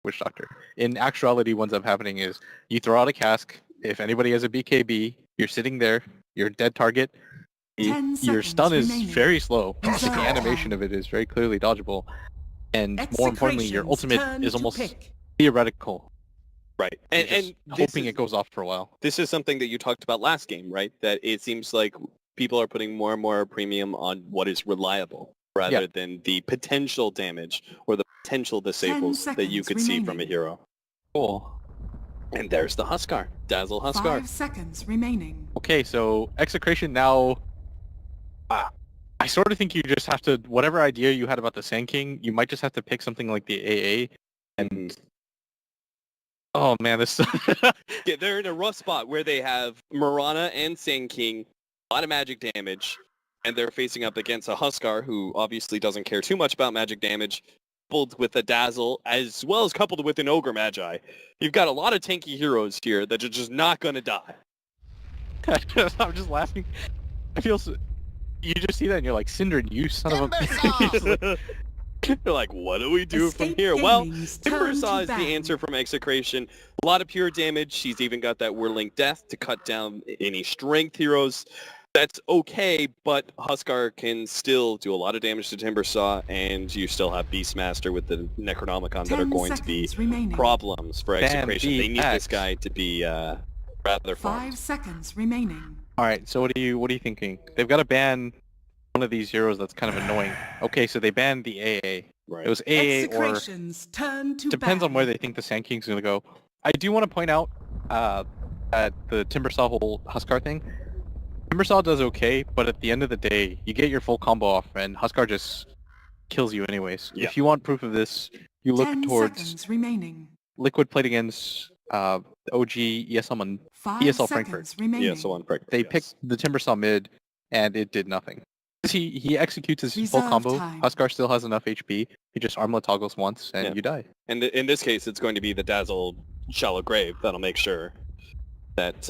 Witch Doctor. In actuality, what ends up happening is you throw out a cask. If anybody has a BKB, you're sitting there. You're a dead target. Your stun is very slow. But the animation of it is very clearly dodgeable. And more importantly, your ultimate is almost theoretical. Right. And hoping it goes off for a while. This is something that you talked about last game, right? That it seems like people are putting more and more premium on what is reliable rather than the potential damage or the potential disables that you could see from a hero. Cool. And there's the Huskar. Dazzle Huskar. 5 seconds remaining. Okay, so Execration now... I sort of think you just have to... Whatever idea you had about the Sand King, you might just have to pick something like the AA and... Oh man, this... Yeah, they're in a rough spot where they have Mirana and Sand King, a lot of magic damage, and they're facing up against a Huskar who obviously doesn't care too much about magic damage, coupled with a Dazzle, as well as coupled with an Ogre Magi. You've got a lot of tanky heroes here that are just not going to die. I'm just laughing. I feel so... You just see that and you're like, Synderen, you son of a... You're like, what do we do from here? Well, Timbersaw is the answer from Execration. A lot of pure damage. She's even got that Whirling Death to cut down any strength heroes. That's okay, but Huskar can still do a lot of damage to Timbersaw, and you still have Beastmaster with the Necronomicon that are going to be problems for Execration. They need this guy to be rather fun. 5 seconds remaining. All right, so what are you thinking? They've got to ban one of these heroes that's kind of annoying. Okay, so they banned the AA. Right. It was AA or turn to depends on where they think the Sand King's gonna go. I do want to point out at the Timbersaw whole Huskar thing. Timbersaw does okay, but at the end of the day, you get your full combo off, and Huskar just kills you anyways. Yeah. If you want proof of this, you look towards Liquid played against the OG ESL Frankfurt. ESL on Frankfurt. They picked the Timbersaw mid, and it did nothing. He executes his full combo. Huskar still has enough HP. He just armlet toggles once, and you die. And in this case, it's going to be the Dazzle Shallow Grave that'll make sure that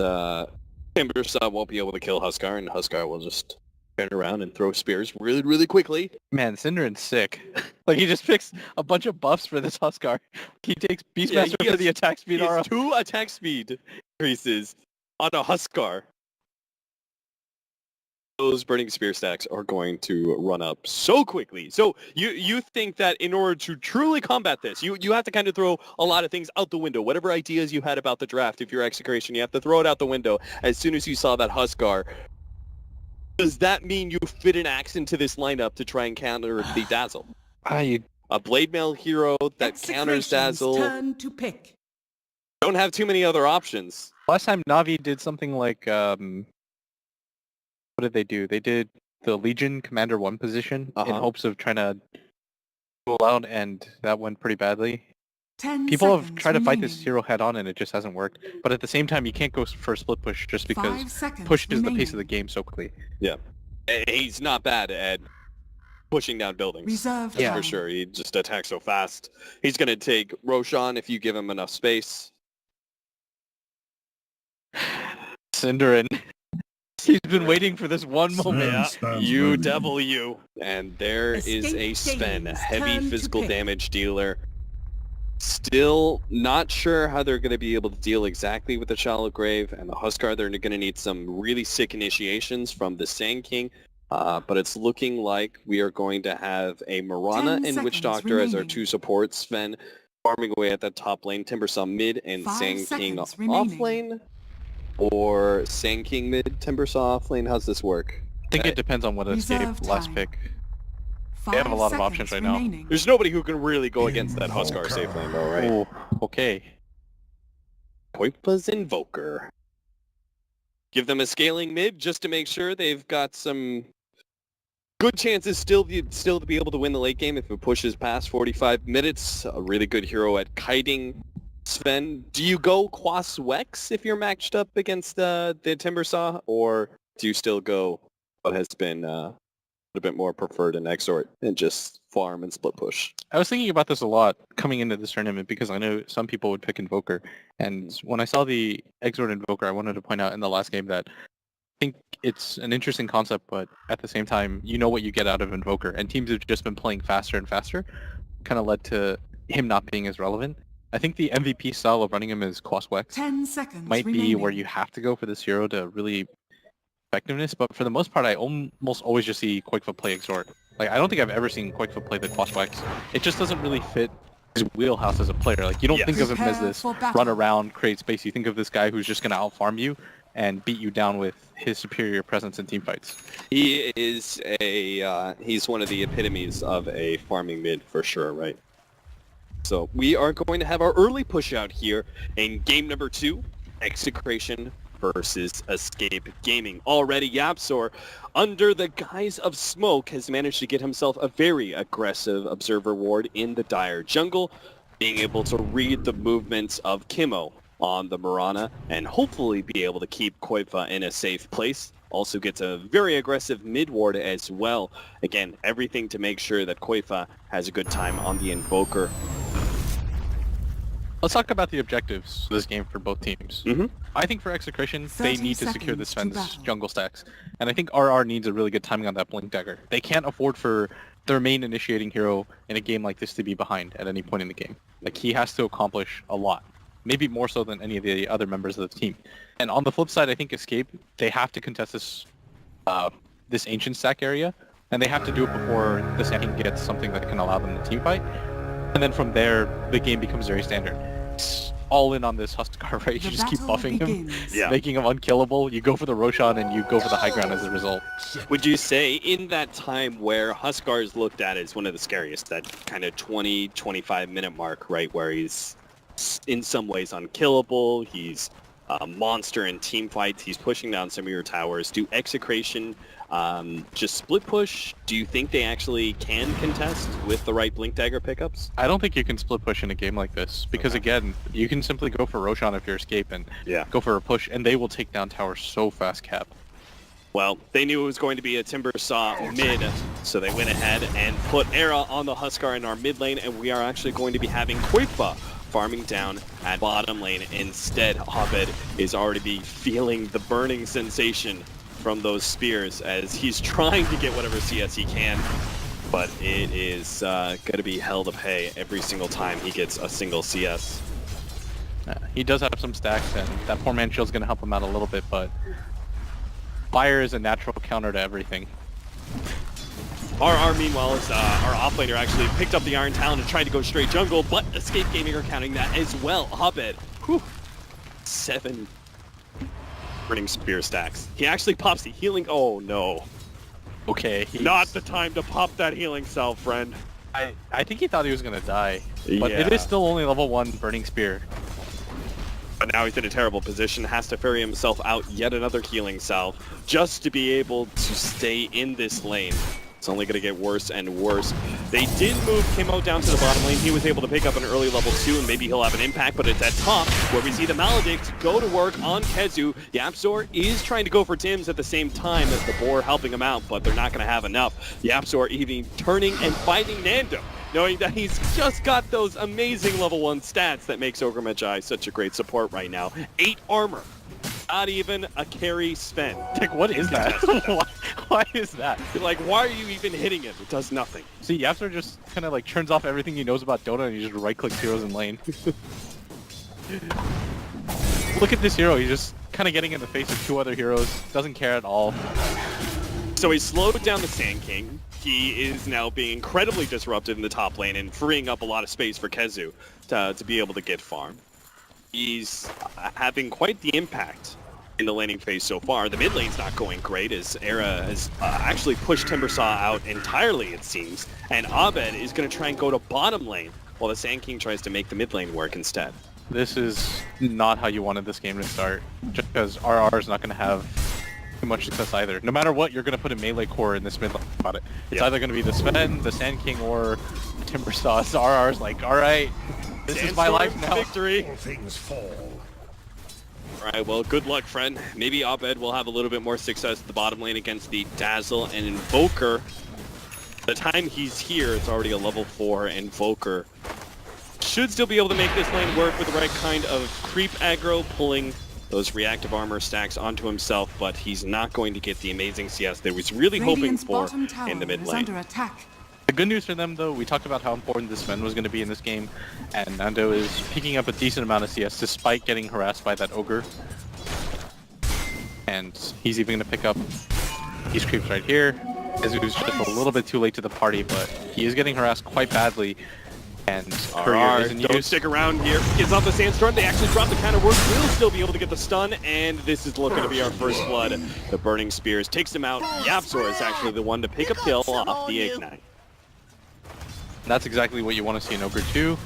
Timbersaw won't be able to kill Huskar, and Huskar will just turn around and throw spears really, really quickly. Man, Synderen's sick. Like, he just picks a bunch of buffs for this Huskar. He takes Beastmaster for the attack speed. He has 2 attack speed increases on a Huskar. Those Burning Spear stacks are going to run up so quickly. So you think that in order to truly combat this, you have to kind of throw a lot of things out the window. Whatever ideas you had about the draft, if you're Execration, you have to throw it out the window as soon as you saw that Huskar. Does that mean you fit an axe into this lineup to try and counter the Dazzle? A Blade Mail hero that counters Dazzle. Turn to pick. Don't have too many other options. Last time Na'Vi did something like... What did they do? They did the Legion Commander 1 position in hopes of trying to pull out, and that went pretty badly. People have tried to fight this hero head on, and it just hasn't worked. But at the same time, you can't go for a split push just because push is the pace of the game so quickly. Yeah. He's not bad at pushing down buildings. That's for sure. He just attacks so fast. He's going to take Roshan if you give him enough space. Synderen. He's been waiting for this one moment. You devil you. And there is a Sven, a heavy physical damage dealer. Still not sure how they're going to be able to deal exactly with the Shallow Grave and the Huskar. They're going to need some really sick initiations from the Sand King. But it's looking like we are going to have a Mirana and Witch Doctor as our 2 supports. Sven farming away at the top lane, Timbersaw mid, and Sand King off lane. Or Sand King mid, Timbersaw off lane. How's this work? I think it depends on what escape last pick. They have a lot of options right now. There's nobody who can really go against that Huskar safe lane though, right? Oh, okay. Poipa's Invoker. Give them a scaling mid just to make sure they've got some good chances still to be able to win the late game if it pushes past 45 minutes. A really good hero at kiting. Sven, do you go Quas Wex if you're matched up against the Timbersaw, or do you still go what has been a bit more preferred in Exort and just farm and split push? I was thinking about this a lot coming into this tournament because I know some people would pick Invoker, and when I saw the Exort Invoker, I wanted to point out in the last game that I think it's an interesting concept, but at the same time, you know what you get out of Invoker, and teams have just been playing faster and faster, kind of led to him not being as relevant. I think the MVP style of running him as Quaswex 10 seconds might be remaining. where you have to go for this hero to really effectiveness, but for the most part, I almost always just see Quakefoot play Exort. Like, I don't think I've ever seen Quakefoot play the Quaswex. It just doesn't really fit his wheelhouse as a player. Like, you don't think of him as this run around, create space. You think of this guy who's just going to outfarm you and beat you down with his superior presence in team fights. He is he's one of the epitomes of a farming mid for sure, right? So we are going to have our early push out here in game number 2, Execration versus Escape Gaming. Already YapzOr, under the guise of smoke, has managed to get himself a very aggressive observer ward in the dire jungle, being able to read the movements of Kimo on the Mirana and hopefully be able to keep Koifa in a safe place. Also gets a very aggressive mid ward as well. Again, everything to make sure that Koifa has a good time on the Invoker. Let's talk about the objectives of this game for both teams. I think for Execration, they need to secure this Sven's jungle stacks. And I think RR needs a really good timing on that Blink Dagger. They can't afford for their main initiating hero in a game like this to be behind at any point in the game. Like, he has to accomplish a lot. Maybe more so than any of the other members of the team. And on the flip side, I think Escape, they have to contest this this Ancient stack area, and they have to do it before the Sand King gets something that can allow them to team fight. And then from there, the game becomes very standard. It's all in on this Huskar, right? You just keep buffing him, making him unkillable. You go for the Roshan, and you go for the high ground as a result. Would you say in that time where Huskar is looked at as one of the scariest, that kind of 20-25 minute mark, right, where he's in some ways unkillable, he's a monster in team fights, he's pushing down some of your towers, do Execration just split push? Do you think they actually can contest with the right Blink Dagger pickups? I don't think you can split push in a game like this, because again, you can simply go for Roshan if you're Escape and go for a push, and they will take down towers so fast, Cap. Well, they knew it was going to be a Timber Saw mid, so they went ahead and put Era on the Huskar in our mid lane, and we are actually going to be having Koifa farming down at bottom lane. Instead, Abed is already feeling the burning sensation from those spears as he's trying to get whatever CS he can, but it is going to be hell to pay every single time he gets a single CS. He does have some stacks, and that poor man shield's going to help him out a little bit, but fire is a natural counter to everything. RR, meanwhile, is our offlaner actually picked up the Iron Talon and tried to go straight jungle, but Escape Gaming are counting that as well. Abed, 7 burning spear stacks. He actually pops the healing. Oh no. Okay. Not the time to pop that healing cell, friend. I think he thought he was going to die, but it is still only level 1 burning spear. But now he's in a terrible position, has to ferry himself out yet another healing salve just to be able to stay in this lane. It's only going to get worse and worse. They did move Kimo down to the bottom lane. He was able to pick up an early level 2, and maybe he'll have an impact, but it's at top where we see the Maledict go to work on Kezu. YapzOr is trying to go for Tims at the same time as the Boar helping him out, but they're not going to have enough. YapzOr even turning and fighting Nando, knowing that he's just got those amazing level 1 stats that makes Ogremechai such a great support right now. 8 armor. Not even a carry Sven. Like, what is that? why is that? Like, why are you even hitting it? It does nothing. See, YapzOr just kind of like turns off everything he knows about Dota and he just right-clicks heroes in lane. Look at this hero. He's just kind of getting in the face of 2 other heroes. Doesn't care at all. So he slowed down the Sand King. He is now being incredibly disruptive in the top lane and freeing up a lot of space for Kezu to be able to get farm. He's having quite the impact in the laning phase so far. The mid lane's not going great as Era has actually pushed Timbersaw out entirely, it seems. And Abed is going to try and go to bottom lane while the Sand King tries to make the mid lane work instead. This is not how you wanted this game to start, just because RR is not going to have too much success either. No matter what, you're going to put a melee core in this mid lane about it. It's either going to be the Sven, the Sand King, or Timbersaw. So RR's like, alright, this is my life now. Victory. Things fall. Alright, well, good luck, friend. Maybe Abed will have a little bit more success at the bottom lane against the Dazzle and Invoker. The time he's here, it's already a level 4 Invoker. Should still be able to make this lane work with the right kind of creep aggro, pulling those reactive armor stacks onto himself, but he's not going to get the amazing CS that he was really hoping for in the mid lane. Under attack. The good news for them, though, we talked about how important this Sven was going to be in this game, and Nando is picking up a decent amount of CS despite getting harassed by that ogre. And he's even going to pick up these creeps right here. Ezu's just a little bit too late to the party, but he is getting harassed quite badly. And Courier is in don't use. stick around here. Gets off the sandstorm. They actually drop the counter word. Will still be able to get the stun, and this is looking to be our first blood. The Burning Spears takes him out. Yapzor is actually the one to pick up kill off the Ignite. That's exactly what you want to see in Ogre 2.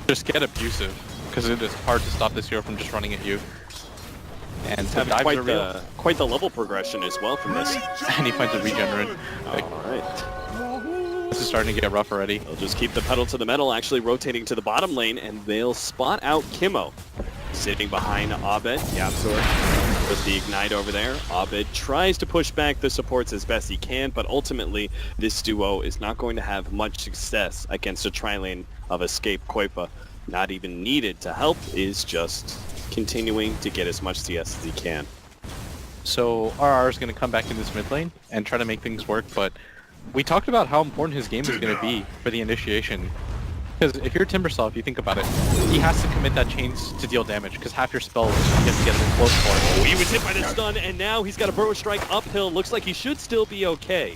Just get abusive, because it is hard to stop this hero from just running at you. And the dives are real. Quite the level progression as well from this. And he finds a regenerate. Alright. This is starting to get rough already. They'll just keep the pedal to the metal, actually rotating to the bottom lane, and they'll spot out Kimmo. Sitting behind Abed, Yapzor with the Ignite over there. Abed tries to push back the supports as best he can, but ultimately this duo is not going to have much success against a tri-lane of Escape Koipa. Not even needed to help, is just continuing to get as much CS as he can. So RR is going to come back in this mid lane and try to make things work, but we talked about how important his game is going to be for the initiation. Because if you're Timbersaw, if you think about it, he has to commit that chains to deal damage, because half your spells you have to get them close for. Oh, he was hit by the stun, and now he's got a Burrow Strike uphill. Looks like he should still be okay.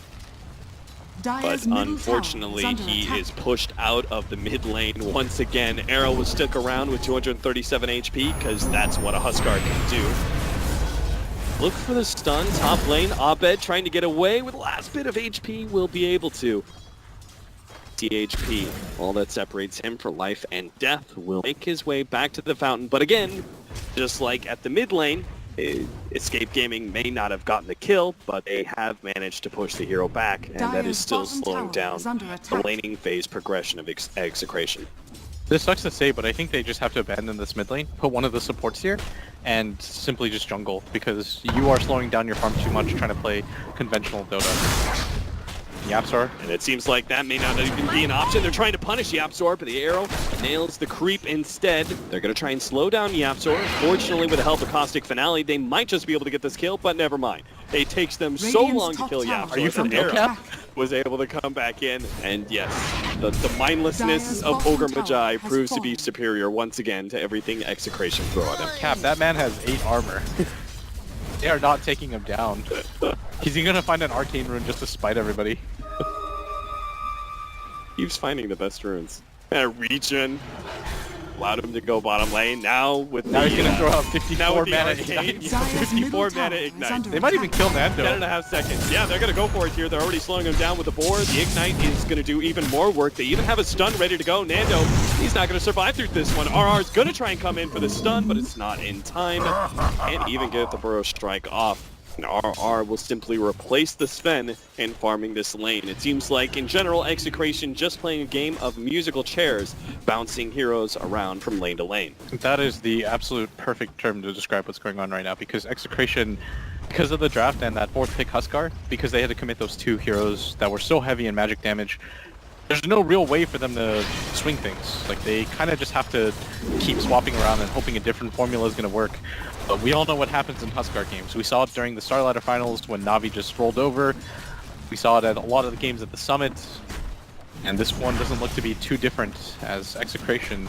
But unfortunately, he is pushed out of the mid lane once again. Arrow will stick around with 237 HP, because that's what a Huskar can do. Look for the stun, top lane. Abed trying to get away with the last bit of HP, will be able to. THP, all that separates him for life and death, will make his way back to the fountain. But again, just like at the mid lane, Escape Gaming may not have gotten the kill, but they have managed to push the hero back, and that is still slowing down the laning phase progression of Execration. This sucks to say, but I think they just have to abandon this mid lane, put one of the supports here, and simply just jungle, because you are slowing down your farm too much trying to play conventional Dota. Yapzor. And it seems like that may not even be an option. They're trying to punish Yapzor, but the arrow nails the creep instead. They're going to try and slow down Yapzor. Fortunately, with the help of Caustic Finale, they might just be able to get this kill, but never mind. It takes them so long to kill Yapzor. Are you from Arrow NoCap? Was able to come back in, and yes, the mindlessness of Ogre Magi proves to be superior once again to everything Execration throw at him. Cap, that man has 8 armor. They are not taking him down. He's gonna find an arcane rune just to spite everybody. Keeps finding the best runes. Regen allowed him to go bottom lane. Now he's gonna throw out 54 mana Ignite. Ignite. 54 mana Ignite. They might even kill Nando. 10.5 seconds. Yeah, they're gonna go for it here. They're already slowing him down with the board. The Ignite is gonna do even more work. They even have a stun ready to go. Nando, he's not gonna survive through this one. RR's gonna try and come in for the stun, but it's not in time. Can't even get the Burrow Strike off. And RR will simply replace the Sven in farming this lane. It seems like, in general, Execration just playing a game of musical chairs, bouncing heroes around from lane to lane. That is the absolute perfect term to describe what's going on right now, because Execration, because of the draft and that 4th pick Huskar, because they had to commit those 2 heroes that were so heavy in magic damage, there's no real way for them to swing things. Like, they kind of just have to keep swapping around and hoping a different formula is going to work. But we all know what happens in Huskar games. We saw it during the Starlighter Finals when Na'Vi just rolled over. We saw it at a lot of the games at the Summit. And this one doesn't look to be too different, as Execration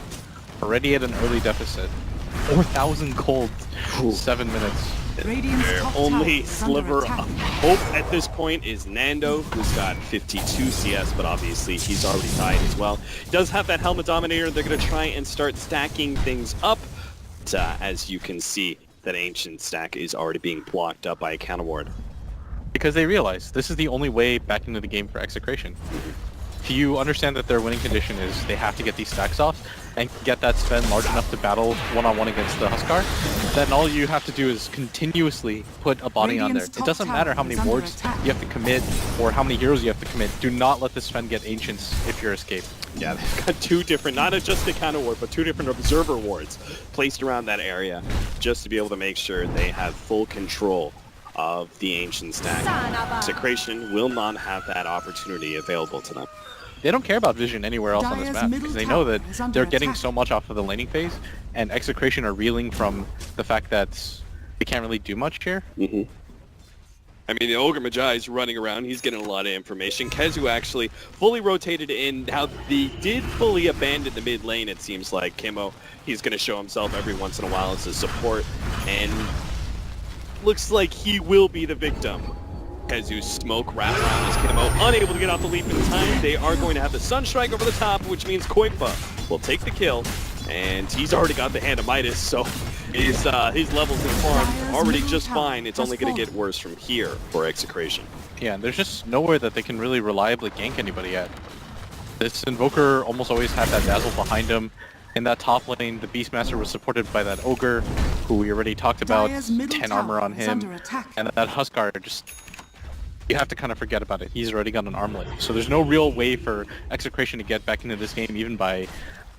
already at an early deficit. 4,000 gold, 7 minutes. Their only sliver of hope at this point is Nando, who's got 52 CS, but obviously he's already died as well. He does have that Helmet Dominator. They're going to try and start stacking things up. But, as you can see, that Ancient stack is already being blocked up by a counter ward. Because they realize this is the only way back into the game for Execration. If you understand that their winning condition is they have to get these stacks off and get that Sven large enough to battle one-on-one against the Huskar, then all you have to do is continuously put a body on there. It doesn't matter how many wards you have to commit or how many heroes you have to commit. Do not let the Sven get Ancients if you're Escape. Yeah, they've got 2 different, not just a counter ward, but 2 different observer wards placed around that area just to be able to make sure they have full control of the Ancient stack. Execration will not have that opportunity available to them. They don't care about vision anywhere else on this map, because they know that they're getting so much off of the laning phase, and Execration are reeling from the fact that they can't really do much here. I mean, the Ogre Magi is running around. He's getting a lot of information. Kezu actually fully rotated in. Now, they did fully abandon the mid lane, it seems like. Kimo, he's going to show himself every once in a while as a support. And looks like he will be the victim. Kezu's smoke wrapped around his Kimo, unable to get off the leap in time. They are going to have the Sunstrike over the top, which means Koifa will take the kill. And he's already got the Hand of Midas, so his levels in farm already just fine. It's only going to get worse from here for Execration. Yeah, and there's just nowhere that they can really reliably gank anybody at. This Invoker almost always had that Dazzle behind him. In that top lane, the Beastmaster was supported by that Ogre, who we already talked about, 10 armor on him. And that Huskar just... You have to kind of forget about it. He's already got an armlet. So there's no real way for Execration to get back into this game, even by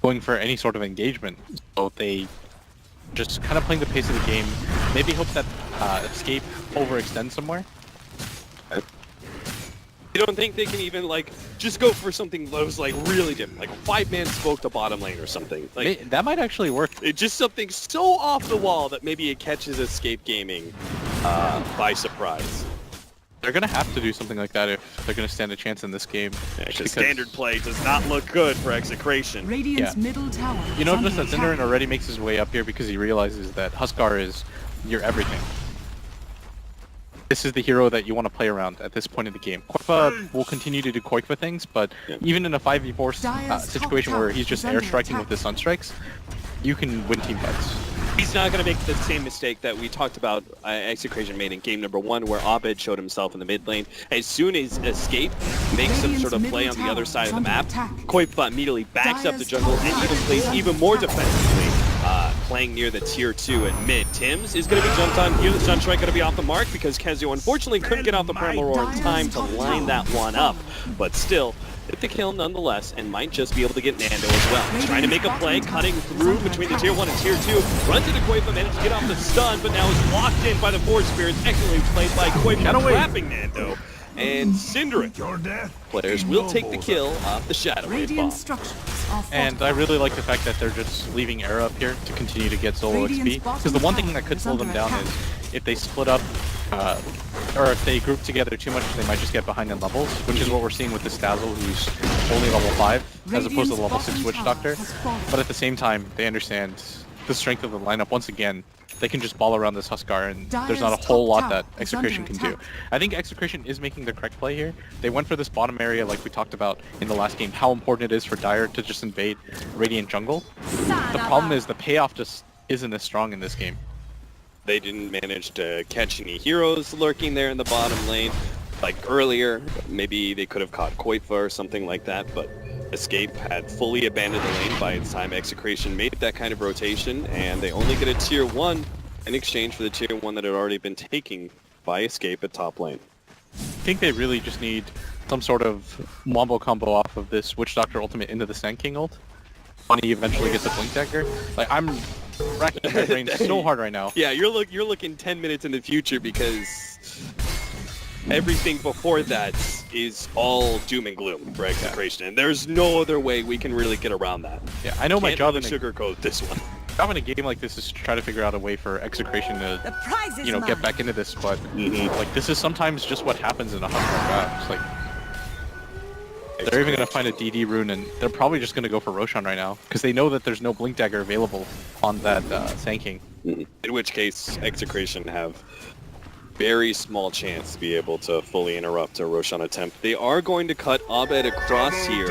going for any sort of engagement. So they just kind of playing the pace of the game. Maybe hope that Escape overextends somewhere. You don't think they can even, like, just go for something that was, like, really different? Like a 5-man smoke to bottom lane or something? Like, that might actually work. It's just something so off the wall that maybe it catches Escape Gaming by surprise. They're going to have to do something like that if they're going to stand a chance in this game. Yeah, because standard play does not look good for Execration. Radiant's middle tower. You notice that Cinderin already makes his way up here because he realizes that Huskar is your everything. This is the hero that you want to play around at this point in the game. Koifa will continue to do Koifa things, but even in a 5v4 situation where he's just airstriking with the Sunstrikes, you can win team fights. He's not going to make the same mistake that we talked about Execration made in game number 1, where Abed showed himself in the mid lane. As soon as Escape makes some sort of play on the other side of the map, Koifa immediately backs up the jungle and even plays even more defensively, playing near the tier 2 at mid. Tims is going to be jumped on here. The Sunstrike going to be off the mark because Kezu unfortunately couldn't get off the Primal Roar in time to line that one up. But still, hit the kill nonetheless, and might just be able to get Nando as well. He's trying to make a play, cutting through between the tier 1 and tier 2. Runs into Koifa, managed to get off the stun, but now is locked in by the Force Spirits. Excellently played by Koifa, trapping Nando. And Cinderin players will take the kill off the Shadow Wave bomb. And I really like the fact that they're just leaving Era up here to continue to get solo XP. Because the one thing that could slow them down is if they split up, or if they group together too much, they might just get behind in levels, which is what we're seeing with this Dazzle, who's only level 5, as opposed to the level 6 Witch Doctor. But at the same time, they understand the strength of the lineup. Once again, they can just ball around this Huskar, and there's not a whole lot that Execration can do. I think Execration is making the correct play here. They went for this bottom area like we talked about in the last game, how important it is for Dire to just invade Radiant jungle. The problem is the payoff just isn't as strong in this game. They didn't manage to catch any heroes lurking there in the bottom lane. Like earlier, maybe they could have caught Koifa or something like that, but Escape had fully abandoned the lane by the time Execration made that kind of rotation, and they only get a tier 1 in exchange for the tier 1 that had already been taken by Escape at top lane. I think they really just need some sort of wombo combo off of this Witch Doctor ultimate into the Sand King ult when he eventually gets a Blink Dagger. Like, I'm racking my brain so hard right now. Yeah, you're looking 10 minutes in the future because everything before that is all doom and gloom for Execration, and there's no other way we can really get around that. Yeah, I know my job in sugarcoat this one. Job in a game like this is to try to figure out a way for Execration to, you know, get back into this, but like this is sometimes just what happens in a Huskar draft. Like they're even going to find a DD rune, and they're probably just going to go for Roshan right now because they know that there's no Blink Dagger available on that Sand King. In which case, Execration have very small chance to be able to fully interrupt a Roshan attempt. They are going to cut Abed across here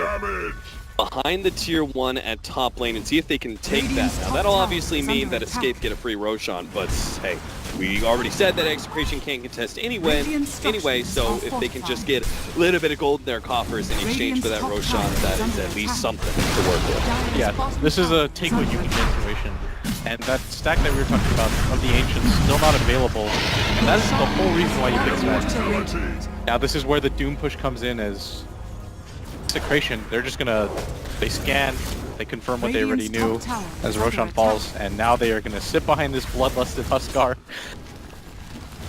behind the tier 1 at top lane and see if they can take that. Now that'll obviously mean that Escape get a free Roshan, but hey, we already said that Execration can't contest anyway, so if they can just get a little bit of gold in their coffers in exchange for that Roshan, that is at least something to work with. Yeah, this is a take what you can get situation. And that stack that we were talking about of the Ancients still not available, and that's the whole reason why you pick that. Now this is where the Doom push comes in as Execration. They're just gonna, they scan, they confirm what they already knew as Roshan falls, and now they are gonna sit behind this bloodlusted Huskar.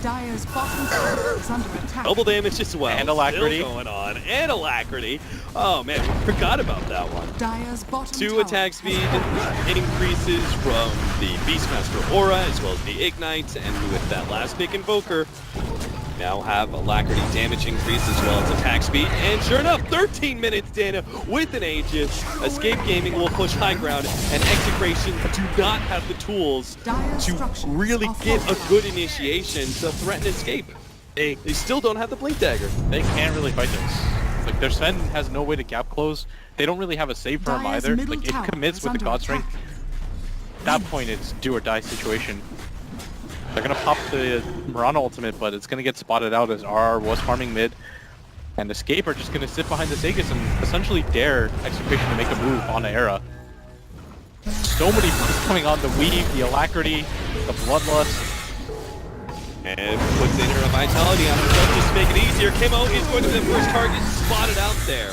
Dire's bottom tower is under attack. Double damage as well. And Alacrity. Still going on. And Alacrity. Oh man, we forgot about that one. Dire's bottom 2 tower attack speed increases from the Beastmaster Aura as well as the Ignite, and with that last pick Invoker, now have Alacrity damage increase as well as attack speed. And sure enough, 13 minutes, Dana, with an Aegis. Escape Gaming will push high ground, and Execration do not have the tools to really get a good initiation to threaten Escape. They still don't have the Blink Dagger. They can't really fight this. Like, their Sven has no way to gap close. They don't really have a save for him either. Like, it commits with the God Strength. At that point, it's do or die situation. They're gonna pop the Mirana ultimate, but it's gonna get spotted out as RR was farming mid. And Escape are just gonna sit behind this Aegis and essentially dare Execration to make a move on Era. So many moves coming on, the Weave, the Alacrity, the Bloodlust. And puts in her Vitality on himself just to make it easier. Kimo is going to be the first target spotted out there.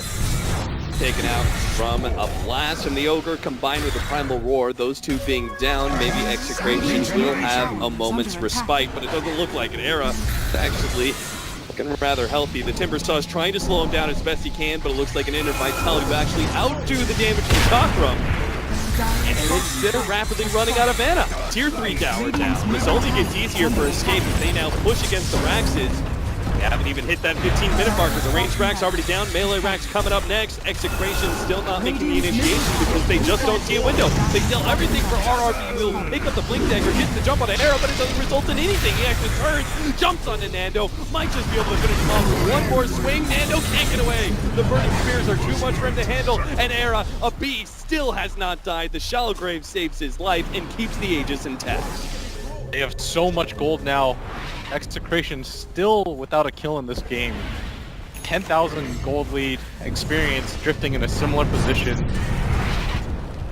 Taken out from a blast from the Ogre combined with the Primal Roar. Those two being down, maybe Execration will have a moment's respite, but it doesn't look like an Era. It's actually looking rather healthy. The Timbersaw is trying to slow him down as best he can, but it looks like an Inner Vitality will actually outdo the damage from Chakram. And instead of rapidly running out of mana, Tier 3 tower down. This only gets easier for Escape as they now push against the Raxes. They haven't even hit that 15-minute marker. The range Rax already down. Melee Rax coming up next. Execration still not making the initiation because they just don't see a window. They steal everything for RRB. Will pick up the Blink Dagger, gets the jump on an arrow, but it doesn't result in anything. He actually turns, jumps onto Nando. Might just be able to finish him off with one more swing. Nando can't get away. The burning spears are too much for him to handle. And Era, a beast, still has not died. The Shallow Grave saves his life and keeps the Aegis intact. They have so much gold now. Execration still without a kill in this game. 10,000 gold lead, experience drifting in a similar position.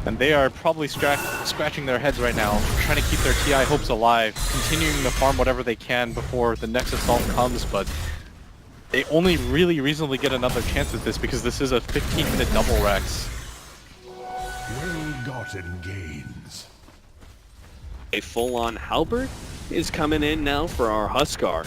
And they are probably scratching their heads right now, trying to keep their TI hopes alive, continuing to farm whatever they can before the next assault comes, but they only really reasonably get another chance at this because this is a 15-minute double Rex. Well-gotten gains. A full-on halberd is coming in now for our Huskar.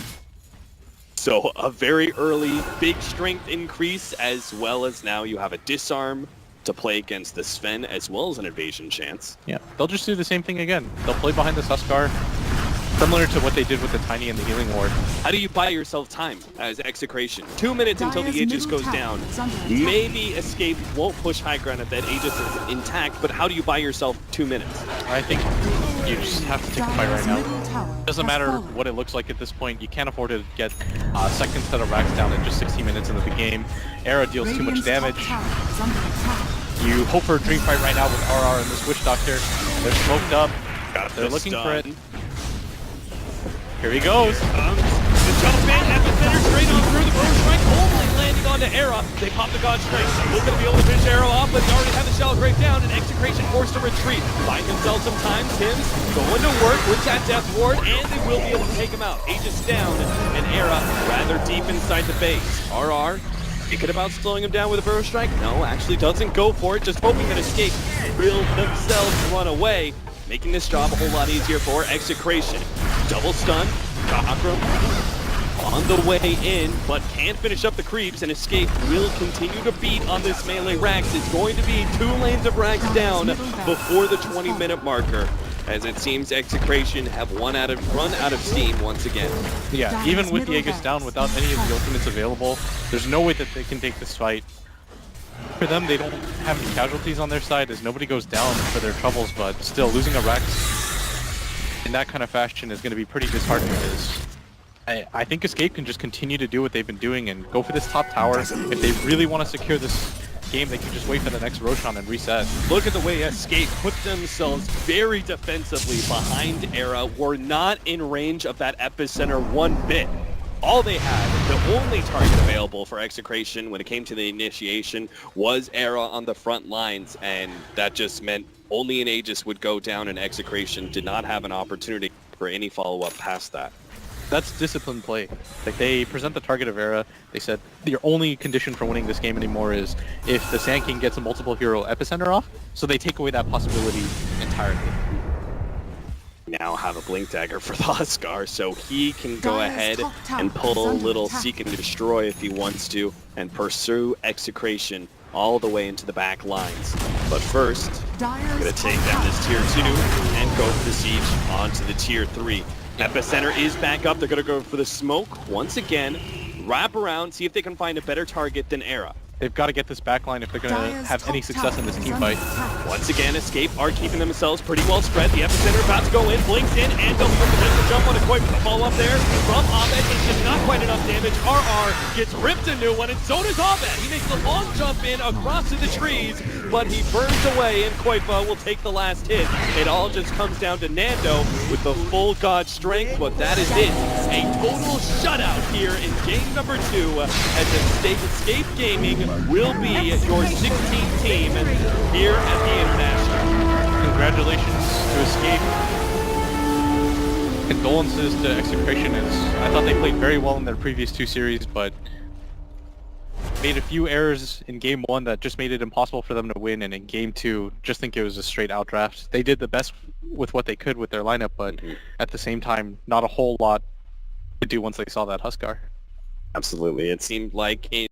So a very early big strength increase, as well as now you have a disarm to play against the Sven, as well as an evasion chance. Yeah, they'll just do the same thing again. They'll play behind this Huskar, similar to what they did with the Tiny and the Healing Ward. How do you buy yourself time as Execration? 2 minutes until the Aegis goes down. Maybe Escape won't push high ground if that Aegis is intact, but how do you buy yourself 2 minutes? I think you just have to take a fight right now. Doesn't matter what it looks like at this point. You can't afford to get a second set of racks down in just 60 minutes into the game. Era deals too much damage. You hope for a dream fight right now with RR and this Witch Doctor. They're smoked up. They're looking for it. Here he goes. The jump man at the center, straight on through the Burrow Strike, only landing onto Era. They pop the God Strength. Looking to be able to finish Arrow off, but they already have the Shallow Grave down, and Execration forced to retreat. Find themselves some time. Tim's going to work with that Death Ward, and they will be able to take him out. Aegis down, and Era rather deep inside the base. RR thinking about slowing him down with a Burrow Strike. No, actually doesn't go for it, just hoping that Escape will themselves run away, making this job a whole lot easier for Execration. Double stun, Chakram on the way in, but can't finish up the creeps, and Escape will continue to beat on this melee Rax. It's going to be 2 lanes of Rax down before the 20-minute marker, as it seems Execration have run out of steam once again. Yeah, even with the Aegis down, without any of the ultimates available, there's no way that they can take this fight. For them, they don't have any casualties on their side as nobody goes down for their troubles, but still, losing a Rex in that kind of fashion is going to be pretty disheartening. I think Escape can just continue to do what they've been doing and go for this top tower. If they really want to secure this game, they can just wait for the next Roshan and reset. Look at the way Escape put themselves very defensively behind Era. Were not in range of that epicenter one bit. All they had, the only target available for Execration when it came to the initiation was Era on the front lines, and that just meant only an Aegis would go down, and Execration did not have an opportunity for any follow-up past that. That's disciplined play. Like, they present the target of Era. They said your only condition for winning this game anymore is if the Sand King gets a multiple hero epicenter off, so they take away that possibility entirely. Now have a Blink Dagger for the Huskar, so he can go ahead and pull a little Seek and Destroy if he wants to, and pursue Execration all the way into the back lines. But first, I'm going to take down this Tier 2 and go for the siege onto the Tier 3. Epicenter is back up. They're going to go for the smoke once again. Wrap around, see if they can find a better target than Era. They've got to get this backline if they're going to have any success in this team fight. Once again, Escape are keeping themselves pretty well spread. The Epicenter about to go in, blinks in, and they'll be able to jump on a quite with a follow-up there from Abed. It's just not quite enough damage. RR gets ripped a new one, and so does Abed. He makes a long jump in across to the trees, but he burns away, and Koipa will take the last hit. It all just comes down to Nando with the full god strength, but that is it. A total shutout here in game number 2 as Escape Gaming will be your 16th team here at the International. Congratulations to Escape. Condolences to Execration. I thought they played very well in their previous 2 series, but made a few errors in game 1 that just made it impossible for them to win, and in game 2, just think it was a straight out draft. They did the best with what they could with their lineup, but at the same time, not a whole lot to do once they saw that Huskar. Absolutely. It seemed like